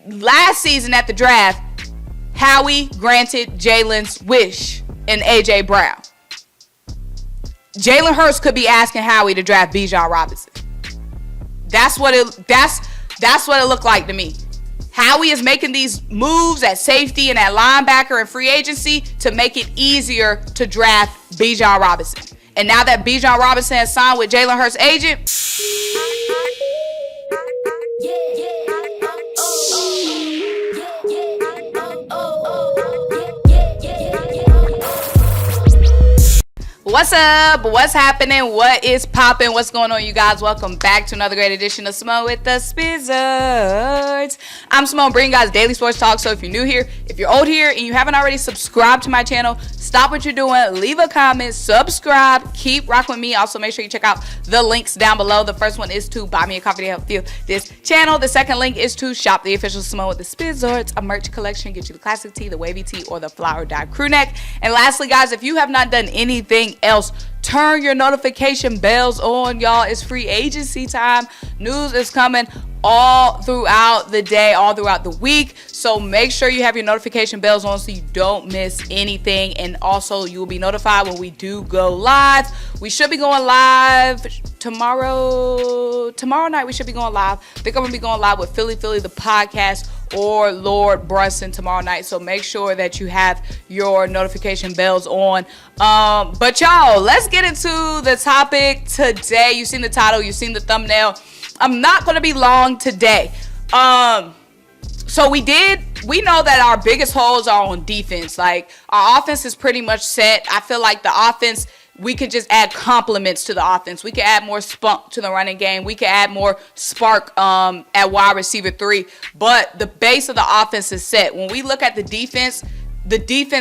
last season at the draft, Howie granted Jalen's wish in A.J. Brown. Jalen Hurts could be asking Howie to draft Bijan Robinson. That's what it looked like to me. Howie is making these moves at safety and at linebacker and free agency to make it easier to draft Bijan Robinson. And now that Bijan Robinson has signed with Jalen Hurts' agent, what's up? What's happening? What is popping? What's going on, you guys? Welcome back to another great edition of Symone with the Sports. I'm Symone, bringing you guys daily sports talk. So if you're new here, if you're old here, and you haven't already subscribed to my channel, stop what you're doing, leave a comment, subscribe, keep rocking with me. Also, make sure you check out the links down below. The first one is to buy me a coffee to help fuel this channel. The second link is to shop the official Symone with the Sports, a merch collection. Get you the classic tee, the wavy tee, or the flower dye crew neck. And lastly, guys, if you have not done anything else, turn your notification bells on, y'all. It's free agency time. News is coming all throughout the day, all throughout the week, so make sure you have your notification bells on so you don't miss anything. And also, you will be notified when we do go live. We should be going live tomorrow night. We should be going live. I think I'm gonna be going live with Philly the podcast or Lord Brunson tomorrow night, so make sure that you have your notification bells on. But y'all, let's get into the topic today. You've seen the title, you've seen the thumbnail. I'm not going to be long today. So we know that our biggest holes are on defense. Like, our offense is pretty much set. I feel like the offense, we could just add complements to the offense. We could add more spunk to the running game. We could add more spark at wide receiver 3. But the base of the offense is set. When we look at the defense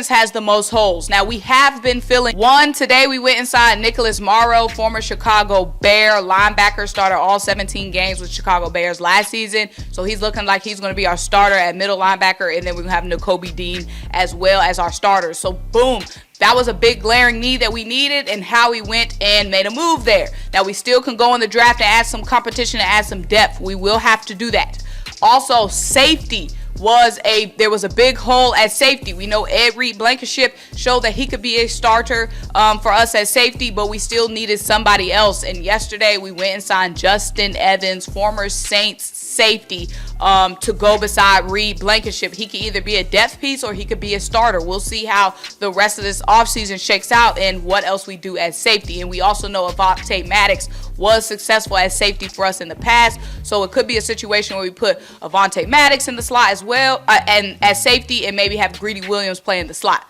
has the most holes. Now, we have been filling one. Today, we went inside Nicholas Morrow, former Chicago Bear linebacker, started all 17 games with Chicago Bears last season. So he's looking like he's going to be our starter at middle linebacker. And then we're going to have Nakobe Dean as well as our starters. So, boom. That was a big glaring need that we needed, and Howie went and made a move there. Now, we still can go in the draft and add some competition and add some depth. We will have to do that. Also, safety. There was a big hole at safety. We know Ed Reed Blankenship showed that he could be a starter for us at safety, but we still needed somebody else. And yesterday we went and signed Justin Evans, former Saints safety, to go beside Reed Blankenship. He could either be a depth piece or he could be a starter. We'll see how the rest of this offseason shakes out and what else we do at safety. And we also know Avonte Maddox was successful at safety for us in the past, so it could be a situation where we put Avonte Maddox in the slot as well, and at safety, and maybe have Greedy Williams play in the slot.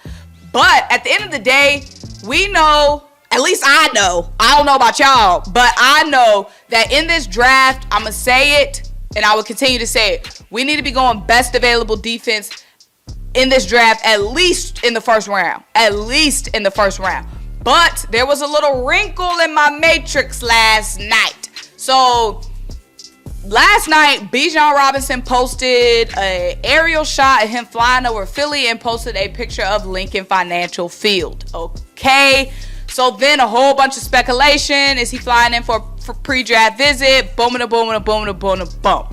But at the end of the day, we know, at least I know, I don't know about y'all, but I know that in this draft, I'm going to say it, and I will continue to say it, we need to be going best available defense in this draft, at least in the first round. At least in the first round. But there was a little wrinkle in my matrix last night. So last night, Bijan Robinson posted an aerial shot of him flying over Philly and posted a picture of Lincoln Financial Field. Okay. So then a whole bunch of speculation. Is he flying in for pre-draft visit? Boom, and a boom, and a boom, and a boom, and a boom.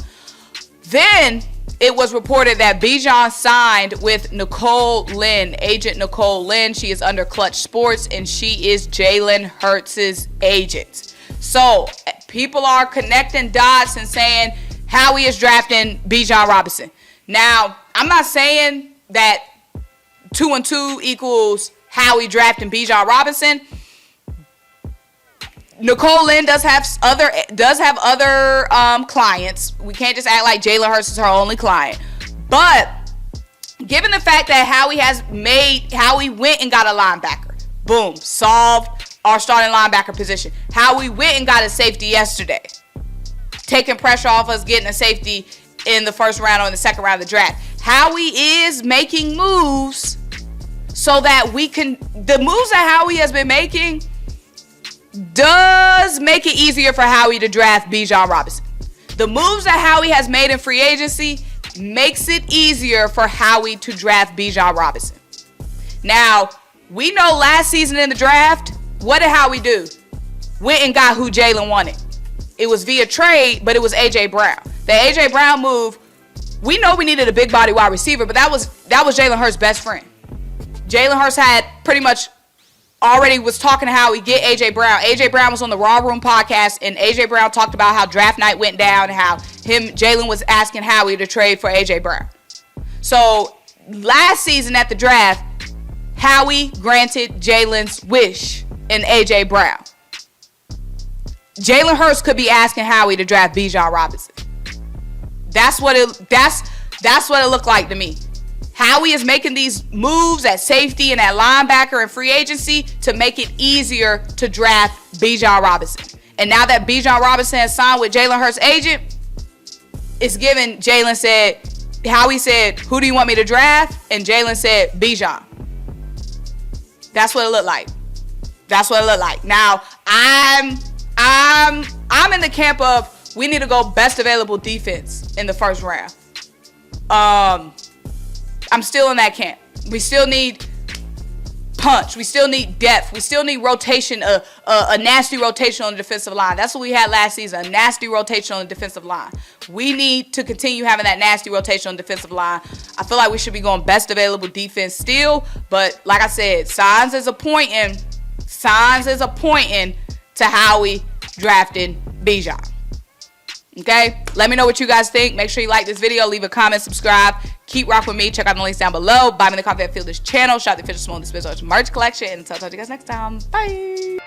Then it was reported that Bijan signed with Nicole Lynn, agent Nicole Lynn. She is under Clutch Sports, and she is Jalen Hurts' agent. So people are connecting dots and saying Howie is drafting Bijan Robinson. Now, I'm not saying that 2 and 2 equals Howie drafting Bijan Robinson. Nicole Lynn does have other clients. We can't just act like Jalen Hurts is her only client. But given the fact that Howie went and got a linebacker, boom, solved our starting linebacker position. Howie went and got a safety yesterday, taking pressure off us getting a safety in the first round or in the second round of the draft. Howie is making moves so that the moves that Howie has been making does make it easier for Howie to draft Bijan Robinson. The moves that Howie has made in free agency makes it easier for Howie to draft Bijan Robinson. Now, we know last season in the draft, what did Howie do? Went and got who Jalen wanted. It was via trade, but it was A.J. Brown. The A.J. Brown move we know we needed a big body wide receiver, but that was Jalen Hurts' best friend. Jalen Hurts had pretty much already was talking to Howie, get A.J. Brown. A.J. Brown was on the Raw Room podcast, and A.J. Brown talked about how draft night went down and how Jalen was asking Howie to trade for A.J. Brown. So last season at the draft, Howie granted Jalen's wish in A.J. Brown. Jalen Hurts could be asking Howie to draft Bijan Robinson. That's what it looked like to me. Howie is making these moves at safety and at linebacker and free agency to make it easier to draft Bijan Robinson. And now that Bijan Robinson has signed with Jalen Hurts' agent, it's given. Howie said, who do you want me to draft? And Jalen said, Bijan. That's what it looked like. That's what it looked like. Now, I'm in the camp of we need to go best available defense in the first round. I'm still in that camp. We still need punch. We still need depth. We still need rotation, a nasty rotation on the defensive line. That's what we had last season, a nasty rotation on the defensive line. We need to continue having that nasty rotation on the defensive line. I feel like we should be going best available defense still, but like I said, signs is pointing to Howie drafting Bijan. Okay, let me know what you guys think. Make sure you like this video, leave a comment, subscribe, keep rocking with me. Check out the links down below. Buy me the coffee at Field this channel. Shop the official Simone with the Sports merch collection, and I'll talk to you guys next time. Bye.